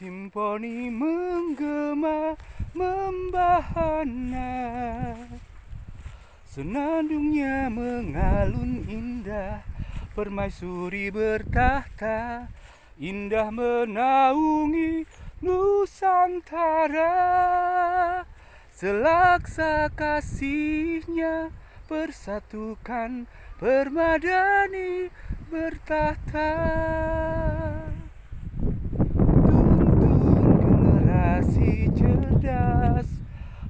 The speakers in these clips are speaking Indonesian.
Simfoni menggema membahana, senandungnya mengalun indah, permaisuri bertahta, indah menaungi Nusantara. Selaksa kasihnya persatukan, permadani bertahta. Generasi cerdas,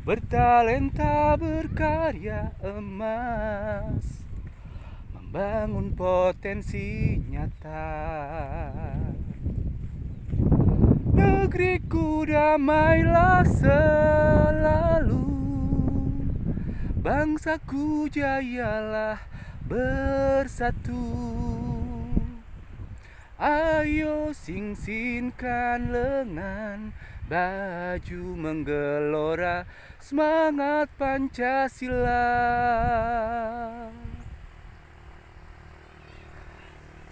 bertalenta, berkarya emas, membangun potensi nyata. Negeriku damailah selalu, bangsaku jayalah bersatu. Ayo sing-singkan lengan, baju menggelora, semangat Pancasila.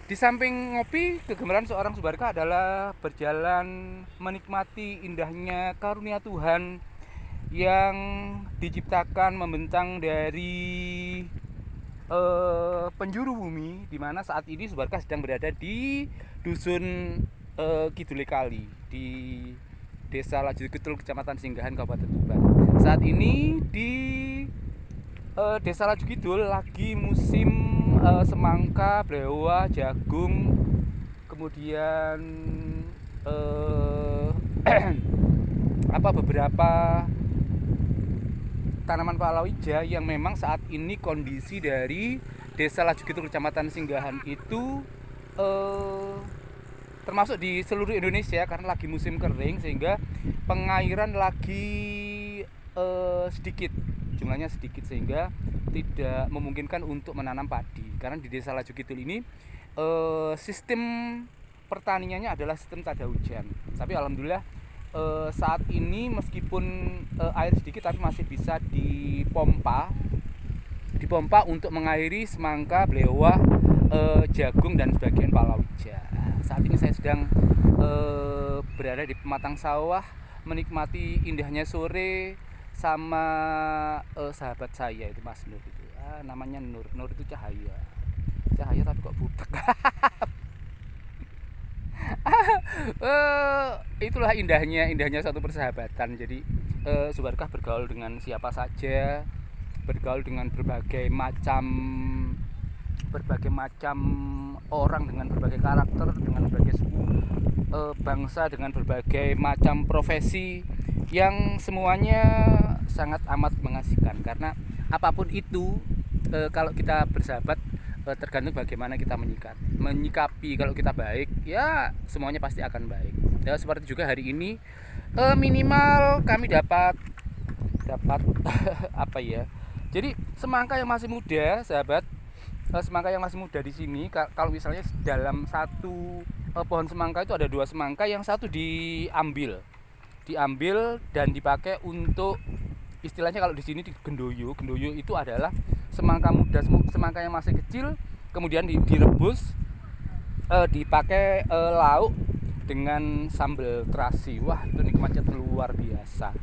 Di samping ngopi, kegemaran seorang Subarka adalah berjalan menikmati indahnya karunia Tuhan yang diciptakan membentang dari penjuru bumi, di mana saat ini Subarka sedang berada di dusun Kidule Kali di Desa Lajukidul, Kecamatan Singgahan, Kabupaten Tuban. Saat ini di Desa Lajukidul lagi musim semangka, blewa, jagung, kemudian beberapa tanaman palawija yang memang saat ini kondisi dari Desa Lajukidul, Kecamatan Singgahan itu termasuk di seluruh Indonesia karena lagi musim kering, sehingga pengairan lagi sedikit, jumlahnya sedikit, sehingga tidak memungkinkan untuk menanam padi. Karena di Desa Lajukidul ini sistem pertaniannya adalah sistem tada hujan. Tapi alhamdulillah saat ini meskipun air sedikit, tapi masih bisa dipompa untuk mengairi semangka, blewa, jagung dan sebagian palawija. Saat ini saya sedang berada di pematang sawah, menikmati indahnya sore sama sahabat saya itu Mas Nur itu. Namanya Nur itu cahaya tapi kok butek. Itulah indahnya satu persahabatan. Jadi Subarkah bergaul dengan siapa saja, bergaul dengan berbagai macam orang, dengan berbagai karakter, dengan berbagai suku bangsa, dengan berbagai macam profesi, yang semuanya sangat amat mengasihkan. Karena apapun itu, kalau kita bersahabat, tergantung bagaimana kita menyikapi. Kalau kita baik, ya semuanya pasti akan baik. Ya, seperti juga hari ini minimal kami dapat apa ya? Jadi semangka yang masih muda, sahabat, semangka yang masih muda di sini, kalau misalnya dalam satu pohon semangka itu ada 2 semangka, yang satu diambil dan dipakai untuk, istilahnya kalau di sini di gendoyo itu adalah semangka muda, semangka yang masih kecil, kemudian direbus, dipakai lauk dengan sambal terasi. Wah, itu nikmatnya luar biasa.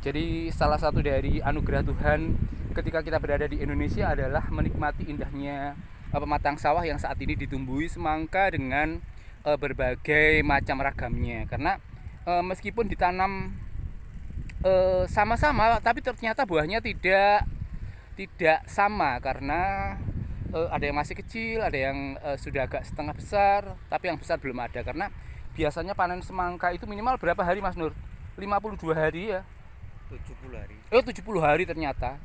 Jadi salah satu dari anugerah Tuhan ketika kita berada di Indonesia adalah menikmati indahnya pematang sawah yang saat ini ditumbuhi semangka dengan berbagai macam ragamnya. Karena meskipun ditanam sama-sama, tapi ternyata buahnya tidak sama, karena ada yang masih kecil, ada yang sudah agak setengah besar, tapi yang besar belum ada. Karena biasanya panen semangka itu minimal berapa hari, Mas Nur? 52 hari ya? 70 hari. 70 hari ternyata.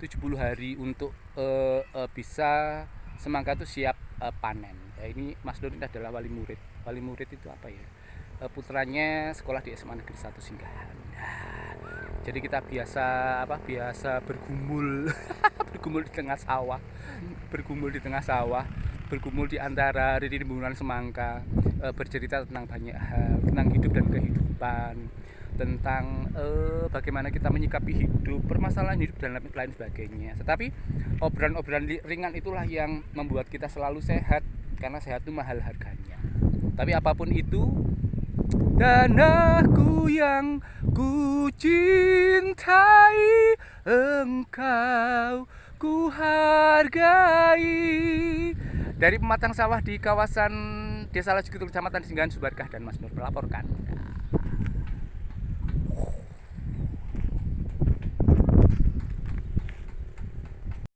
70 hari untuk bisa semangka itu siap panen. Ya, ini Mas Nur ini adalah wali murid. Wali murid itu apa ya? Putranya sekolah di SMA Negeri 1 Singgahan. Jadi kita biasa bergumul bergumul di tengah sawah, bergumul di antara rimbunan semangka, bercerita tentang banyak hal, tentang hidup dan kehidupan, tentang bagaimana kita menyikapi hidup, permasalahan hidup dan lain sebagainya. Tetapi obrolan-obrolan ringan itulah yang membuat kita selalu sehat, karena sehat itu mahal harganya. Tapi apapun itu, tanahku yang ku cintai, engkau ku hargai. Dari pematang sawah di kawasan Desa Lajukitul, Kecamatan Singgahan, Subarkah dan Mas Nur melaporkan.